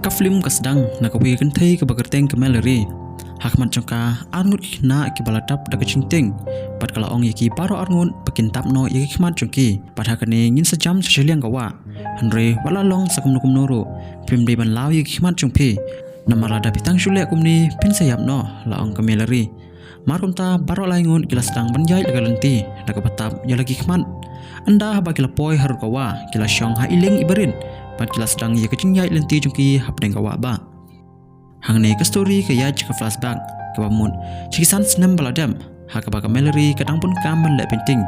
Kaflim kasdang nakawi kentai ke bagerteng ke Mallory. Hakmat jangka arngut na ki balatap daga cingting. Pat kala ong yaki paro arngut pakin tapno yaki khmat jangki. Pat hakane ngin sejam seseliang kawa. Henry walalong sakum nukum nuru. Pim de ban law yaki khmat jangpi. Namara da pitang syulek kumni pin sayap no la ong ke Mallory. Marunta baro laingun kila sedang banjai daga lenti daga batap ya lagi khmat. Anda haba kila poi haru kawa kila syong ha iling ibarin. Pat kila sedang ya kecinggai lenti jungki hapdeng kawa ba. Hang ne ke story ke ya jika flashback ke bamun cikisan senam baladam ha ke baka Mallory kadang pun kaman lek penting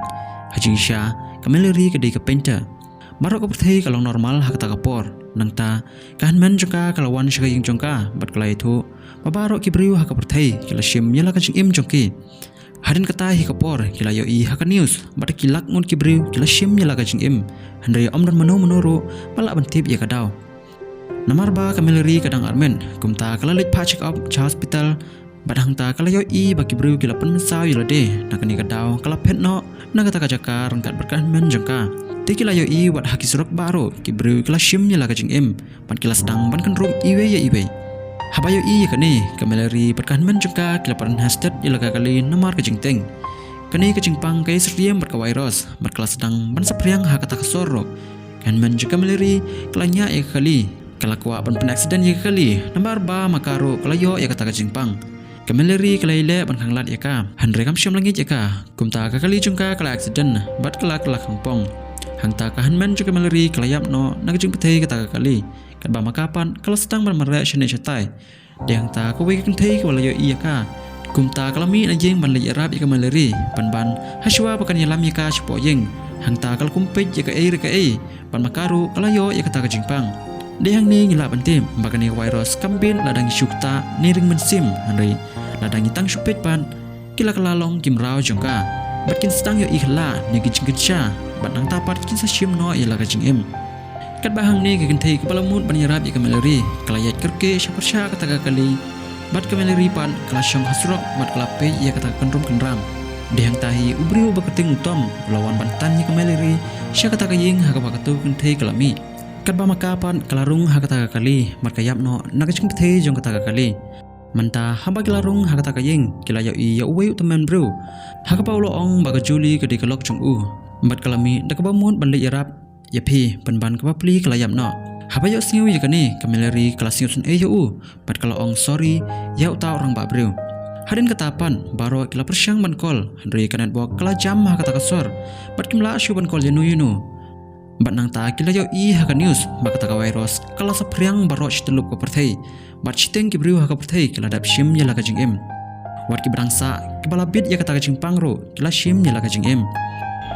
hajing sya ke Mallory ke di ke painter marok ke perthai kalau normal ha kata kapor nang ta kahan men jongka kalawan sya ying jongka bat kala itu babarok ki briu ha ke perthai kila shim yala ka jing im jongki hadin kata hi kapor kila yo I ha ke news bat kilak ngun ki briu kila shim yala ka jing im handai om dan menuru balak bentip ya kadau Namar ba ke Mallory kadang armen kumta kala lek pa check up cha hospital badang ta kala yo I bagi bru kila pen saw yo de nakani kadau kala pet no nakata ka jakar ngkat berkan men jangka ti kila yo I wat haki surok baro ki bru kila shim nya la ka jing em pan kila sedang ban kan rum iwe ya iwe haba yo I kani ke Mallory berkan men jangka kila pan hastet ya la ka kali namar ka jing teng kani ka jing pang kai sriem ber ka virus ber kala sedang ban sapriang ha kata ka sorro kan men jangka Mallory kala nya ya kali kala kuat ban accident ya kali nambar ba makaro kala yo ya kata kajingpang ke Mallory kala ile ban khanglat ya ka handre kam syam langit ya ka kumta ka kali jungka kala accident bat kala khangpong hangta ka hanman juga Mallory kala yap no nagajing pethai kata kali kat ba makapan kala sedang ban mare shane chatai de hangta ko wi kan thei kala yo iya ka kumta kala mi na jeng ban le arab ya ka Mallory ban haswa pakan yalam ya ka spo yeng hangta kala kumpet ya ka ai ban makaro kala yo ya kata kajingpang Dehang ni ngilap pentim bakani virus kambin ladang syukta niring mensim handai ladang itang syupet pan kila kelalong kimrau jongka batkin stang yo ikhla ni gijinggesha batang tapat kin sa shim no ya laga jingem kat bahang ni gegentei kepala mut ban yarab ya ke Mallory kelayat kerke syaparsha kata kali bat ke Mallory pan kelasyong hasrok bat kelape ya kata kenrum kenram dehang tahi ubriu baketing utom lawan bantan ya ke Mallory sya kata kaying hakapakatu gentei kelami kat ba makapan kelarung ha kata kali markayap no nagajing pethai jong kata kali manta hamba kelarung ha kata kayeng kila yo I ya uwe teman bro ha ka paulo ong baga juli ke di kelok jong u bat kalami dak ba mut ban le yarap ya phi ban ka pli kelayap no ha ba yo singu ya kani ke Mallory kelas sun e yo u bat kala ong sorry ya uta orang ba bro hadin katapan baro kila persyang ban kol handri kanet bok kala jam ha kata kasor bat kimla syu ban kol yenu bat nang ta kila yo I ha ka news ba kata ka virus kala sapriang baro chteluk ko perthai bat chiteng ki briu ha ka perthai kila dap shim ya la ka jing em wat ki brangsa ki bala bit ya kata ka jing pangro kila shim ya la ka jing em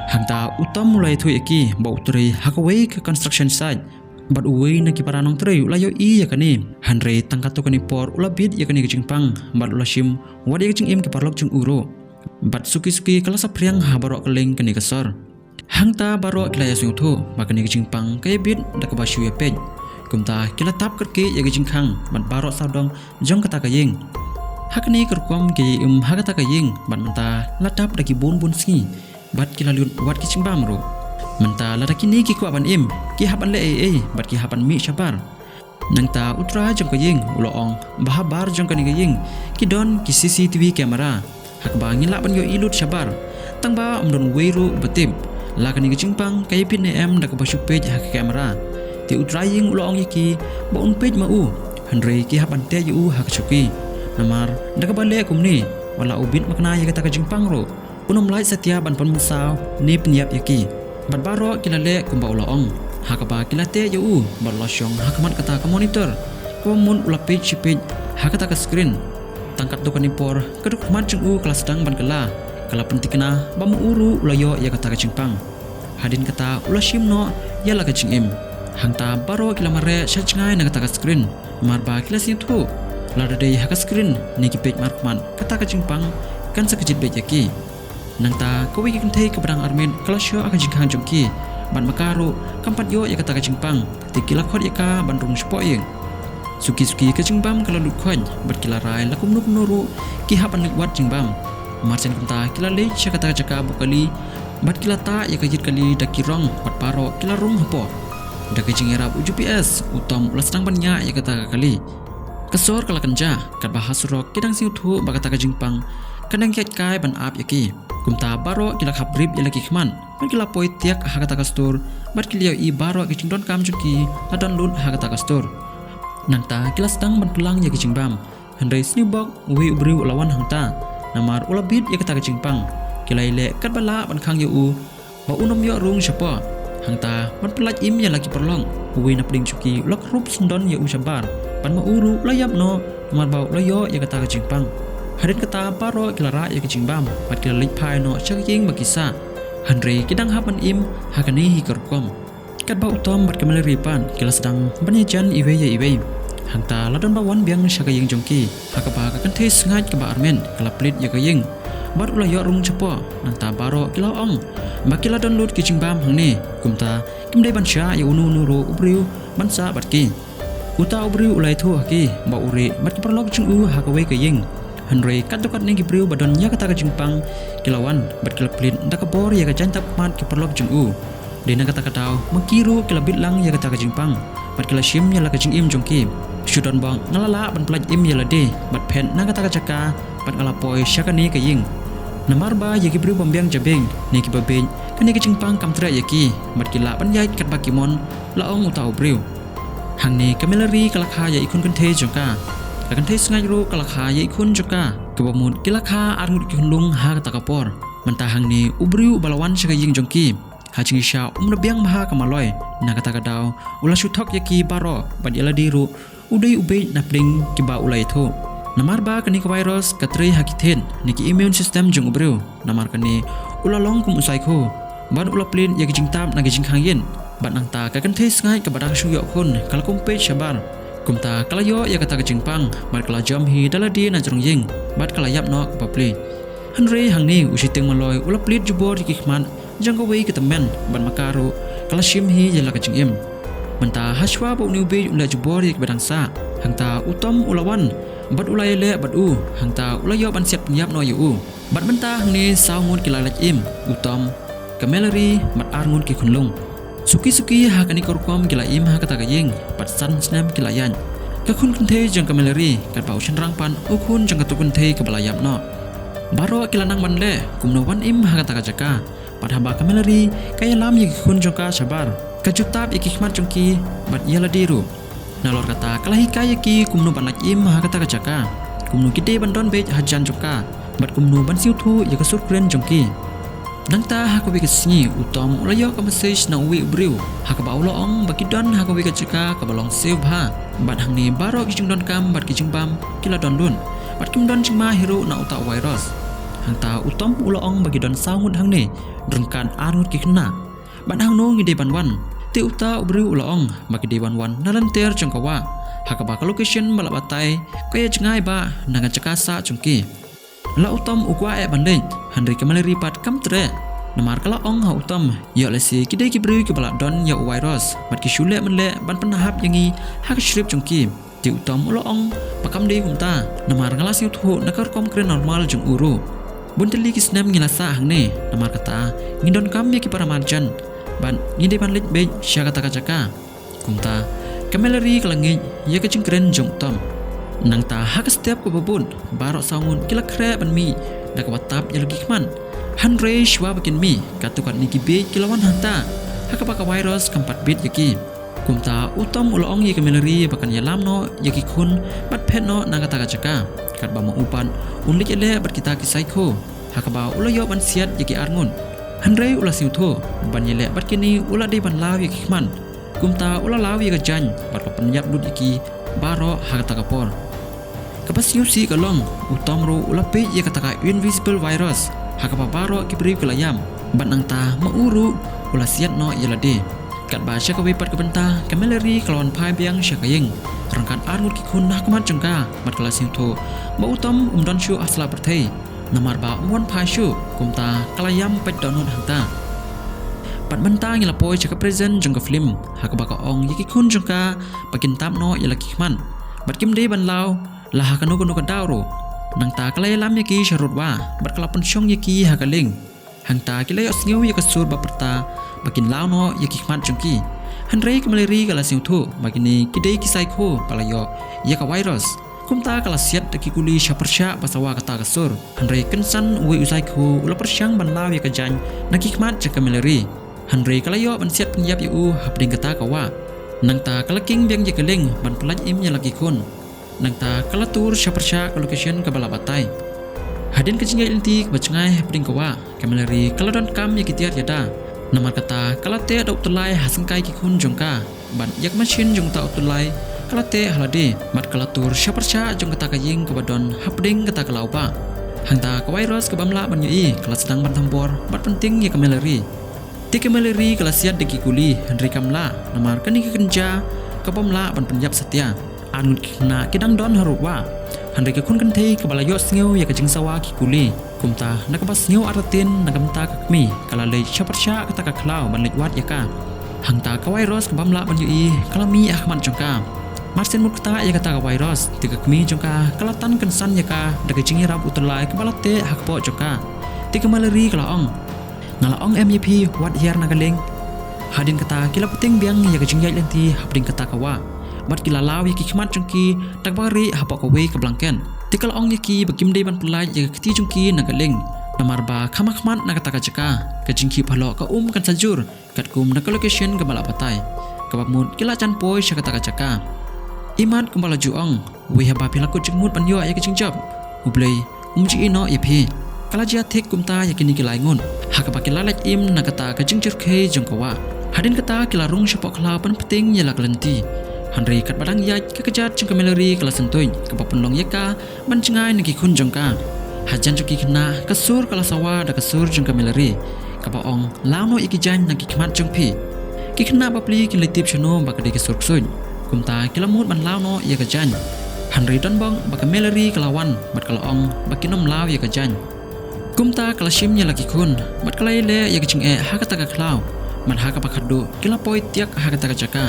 hangta utam mulai thu eki ba utri ha ka wei ke construction site bat uwei na ki paranong trei la yo I ya kani hanre tangkat to kani por ula bit ya kani ka jing pang bat ula shim wat ya ka jing em ki parlok jing uro bat suki kala sapriang ha baro keleng kani kasor hangta baro kila ya sung thu makani gijing pang kay bit dak basyu ya pej kumta kila tap kerke ya gijing khang ban baro saudong jong kata kayeng hakni kerkom ke hakata kayeng ban menta latap daki bun ski bat kila lut wat gijing bam ro menta ladaki ni ki ko ban im ki haban le bat ki haban mi syabar nangta utra jong kayeng uloong bahabar jong kani kayeng ki don ki CCTV kamera hak ba ngila ban yo ilut syabar tangba amdon weiru betim lakani kecimpang kay pin em dak basu page ha kamera ti utraying ulong yaki ba un page mau handre ki haban te yu ha kachuki namar dak bale kumni wala ubit makna ya kata kecimpang ro unom lai setia ban pon musaw ni penyap yaki bat baro kilale kumba ulong ha ka ba kilate yu ba losyong ha kamat kata ka monitor komun ula page ha kata ka screen tangkat do kanipor keduk mat jung kelas dang ban kala kala pentikna ba uru ulayo ya kata kacingpang hadin kata ula shimno ya la kacing em hangta baro kila mare syacngai na kata ka screen marba kila sin thu la dei ha ka screen ni ki page markman kata kacingpang kan sakejit be yaki nangta ko wi kan thei ka brang armen kala syo aka jingkhang jongki ban makaro kampat yo ya kata kacingpang tikila khot ya ka ban rung spo yeng suki kacingpam kala lut khon bat kila rai lakum nup nuru ki hapan liwat jingbam marsen kumta kila le kata jaka bukali bat kila ta ya kajit kali dakirong bat paro kila rung hapo Daka jingerap UPS utom ulas sedang banyak ya kata kali. Kesor kala kenja kat bahas surok kidang siu thu bakata ka jingpang kadang kiat kai ban ap yaki. Kumta baro kila khabrib ya laki khman. Ban kila poi tiak hakata kastur bat kiliau i baro ki jingdon kam juki ladon lut hakata kastur. Nanta kila sedang ban tulang ya ki jingbam. Handai snibok wi ubriu lawan hangta. Namar ulabit ya kata ka jingpang. Kila ile kat bala ban khang ya u. Ba unom yo rung siapa. Hangta man pelaj im ya laki perlong. Uwi na pring cuki lok rup sendon ya u sabar. Pan ma uru layap no. Namar bau layo ya kata ka jingpang. Harin kata baro kila ra ya ka jingbam. Pat kila lik pai no chak ying makisa. Handre kidang hapan im hakani hi kerkom. Kat bau utom bat kamel ripan kila sedang banyajan iwe ya iwe. Hangta ladon bawan biang syaka ying jongki. Hakaba ka kanthe sengat ka ba armen kala plit ya ka ying. Bat ula yo rung cepo nanta baro kila ong bakila don lut kicing bam hangni kumta kimdai bansha ya unu nuru ubriu bansa batki uta ubriu ulai thu haki ba uri bat perlok chung u hakawe ka ying hanrei katokat ni gibriu badon nya kata ka jingpang kilawan bat kila plin nda ka bor ya ka jantap mat ki perlok chung u dina kata katau makiru kila bitlang ya kata ka jingpang bat kila shim ya la ka jing im jongki shudon bang ngalala ban plaj im ya la de bat pen na kata ka jaka bat ngalapoi syakani ka ying Namar ba yaki beri pembiang jabeng ni ki babeng kani ki jingpang kam tra yaki mat kila ban yai kat bakimon laong utau briu hang ni kameleri kalakha ya ikun kan the jongka kan the sengai ru kalakha ya ikun joka kebamut kilakha arngut ki hunlung ha ta kapor menta hang ni ubriu balawan sega ying jongki ha jingi sha umrebiang maha kamaloi na kata kadau ula shuthok yaki baro ban yala diru udai ubei napling ki ba ulai tho Namar ba kani ka virus katri hakithen niki immune system jung ubreu namar kani ulalong kum usai ko ban ula plin ya kijing tam na kijing khangyen ban angta ka kan thei sngai ka badang shu yo khun kala kum pe shabar kumta kala yo ya kata kijing pang ban kala jam hi dala di na jrong ying bat kala yap no ka pli hanre hangni usiteng maloi ula plit jubor ki khman jang ko wei ka tamen ban makaru kala shim hi ya la ka jing im menta hashwa bo new be ula jubor ki badang sa hangta utom ulawan bat ulai le bat u hangta ulai yo ban siap nyap no yu bat benta hangni saungun kilalaj im utom kameleri mat arngun ki khunlung suki hakani korkom kila im ha kata gayeng bat san snam kilayan ka khun the jang kameleri kat bau chenrang pan ukun jang katukun the ka balayap no baro kilanang ban le kumno wan im ha kata jaka pat haba kameleri kaya lam yi khun jongka sabar kajutab ikikmat jongki bat yala diru Nalor kata kalahi kaya ki kumnu banlak im ha kata kacaka kumnu kide bandon bej hajan joka bat kumnu ban siu thu ya kasur kren jongki nangta ha ko bikasni utom ulayo ka message na uwi ubriu ha ka baulo ong bakidon ha ko bikacaka ka balong save ha bat hangni baro ki jingdon kam bat ki jingbam kila don dun bat kimdon jingma hero na uta virus hangta utom ulo ong bakidon saungut hangni drengkan arngut ki kena bat hangno ngide banwan ti uta ubriu ulaong bagi dewan wan nalanter jongkawa hakaba ka location balabatai kaya jengai ba nangan cakasa jongki la utom ukwa bandeng handri kemaleri pat kamtre namar kala ong ha utom ya lesi kidai kibriu ki balak don ya virus bat ki shule menle ban penahap yangi hak shrip jongki ti utom ulaong pakam de kumta namar ngala siu thu nakar kom kren normal jong uru bunteli ki snam ngilasa hangne namar kata ngindon kam ya ki para marjan ban ngide ban lit be sya kata kacaka kumta kameleri kalangi ya kecing keren jong tom nangta hak setiap ko babun barok saungun kila kre ban mi dak watap ya lagi kman hanre shwa bakin mi katukat niki be kilawan hanta hak baka virus kampat bit yaki kumta utom ulong ya kameleri bakan ya lamno yaki kun bat petno nang kata kacaka kat ba upan unlik ele bat kita ki psycho hak ba ulayo ban siat yaki arngun Handrei ula siu tho ban yele bat kini ula de ban lawi kikman kumta ula lawi ka jan bat ka penyap lut iki baro hakata kapor kapasiu si kalong utom ro ula pe ye kata ka invisible virus hakapa baro ki beri kelayam ban angta mauru ula siat no yela de kat ba sya ka we pat ka benta kameleri kalawan pai biang sya ka yeng rangkan arngut ki kun nak mat jengka bat kala siu tho ba utom umdon syu asla perthei namar ba umwan pashu kumta kalayam pet donut hanta pat benta ngila poi chaka present jongka film hakaba ka ong yiki kun jongka pakin tap no yala kikman bat kim de ban law la hakanu kanu ka dawro nangta kalayalam yaki sharut wa bat kalapan syong yaki hakaling hangta kilay osngew yaka sur ba perta pakin law no yaki kikman jongki Henry ke maleri kala siu thu magini kidei kisai ko palayo ya ka virus kumta kala siat daki kuli syapersya pasawa kata kasur Henry kensan uwe usai ko ula persyang banlaw ya ka jan nakikmat jaka maleri Henry kala yo ban siat penyap yu hapding kata kawa nang ta kala king biang ya keling ban pelaj im ya lagi kun nang ta kala tur syapersya ke location ke bala batai hadin ke jingai inti ke bacengai hapding kawa ka maleri kala don kam ya kitiat yada Namar kata kalate ada utulai hasengkai kikun jongka ban yak machine jong ta utulai kalate halade mat kalatur syapersya jong kata kaying kebadon hapding kata kelaupa hangta ke virus ke bamla ban yui kala sedang ban tambor bat penting ya ke maleri ti ke maleri kala siat deki kuli Henry kamla namar kani ke kenja ke bamla ban penjap setia anu kena kidang don haruwa Henry ke kun kentei ke balayo sngeu ya ke jing sawa ki kuli kumta nakabas sngeu aratin nagamta kakmi kala lei syapersya kata ka klau ban lewat ya ka hangta ka virus ke bamla ban yui kala mi ahman jongka Marsen mut kata ya kata ka virus tiga kmi jongka kala tan kensan ya ka daga jingi rab utelai ke balate hakpo jongka tiga maleri kala ong ngala ong MVP wat hiar nagaleng hadin kata kila puting biang ya ke jingi lenti hapding kata kawa bat kila law ya kikmat jongki tak bari hapok kowe ke blangken tikal ong yaki bakim dei ban pelaj ya keti jongki nagaleng namar ba khamakmat na kata kajaka ke jingki phalo ka kan sajur kat kum na location ke bala patai ke bamut kila chan poi sya kata kajaka imat kumbala juong we haba pilakut jengmut ban yo ya ke jingjab ublei umji ino ya phi kala jia thek kumta ya kini kilai ngun hak ba kila laj im na kata ke jingjur khe jongkawa hadin kata kila rung syapok kla pan peting ya lak lenti Henry kat badang ya kekejat jengka maleri kala sentuy ke papendong yaka ban cengai nagi kun jongka hajan joki kena kesur kala sawa da kesur jengka maleri ke baong lawno iki jan nagi kemat jongpi ki kena bapli kin letip chano bakade kesur sun kumta kilamut ban lawno ya ke jan Henry don bong baka maleri kalawan bat kala ong bakinom law ya ke jan kumta kala shim ya lagi kun bat kala ile ya ke jenge hakata ka klau man haka pakadu kila poi tiak hakata ka jaka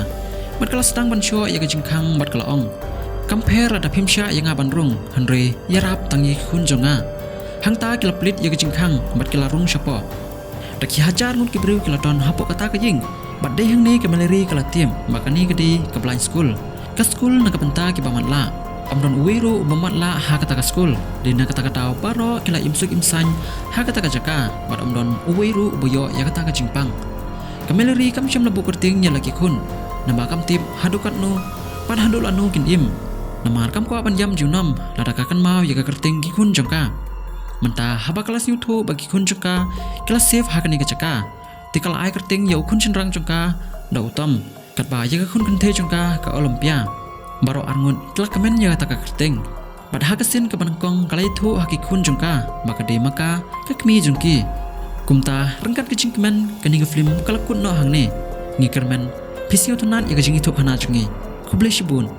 bat kala sedang ban syo ya ke jengkang bat kala ong compare ada pimsya yang ngaban rung Henry yarap tangi kun jonga hangta kila plit ya ke jengkang bat kila rung syapo daki hajar ngut kibriu kila don hapok kata ke jing bat dei hang ni ke maleri kala tim makani ke di ke blind school ke school na ke penta ki bamat la amdon uwiru bamat la ha kata ka school di na kata ka paro kila imsuk imsan ha kata ka jaka bat amdon uwiru boyo ya kata ka jingpang ke maleri kam syam lebu kerting ya lagi kun nama kam tip hadukat nu pan hadul anu kin im nama kam ko ban jam junam ladakakan mau ya ka kerting ki kun jongka menta haba kelas YouTube bagi kun jongka kelas save hakani ka jaka tikal ai kerting ya kun cenrang jongka da utam kat ba ya ka kun kente jongka ka Olympia baro arngun kelak kemen ya ta ka kerting bad hakasin ka banangkong kalai thu haki kun jongka maka de maka ka kmi jongki kumta rengkat ke jingkemen kani ka film kalakun no hangne ngi kermen Pisio tunan ya kajing itu kana jungi. Kublai shibun.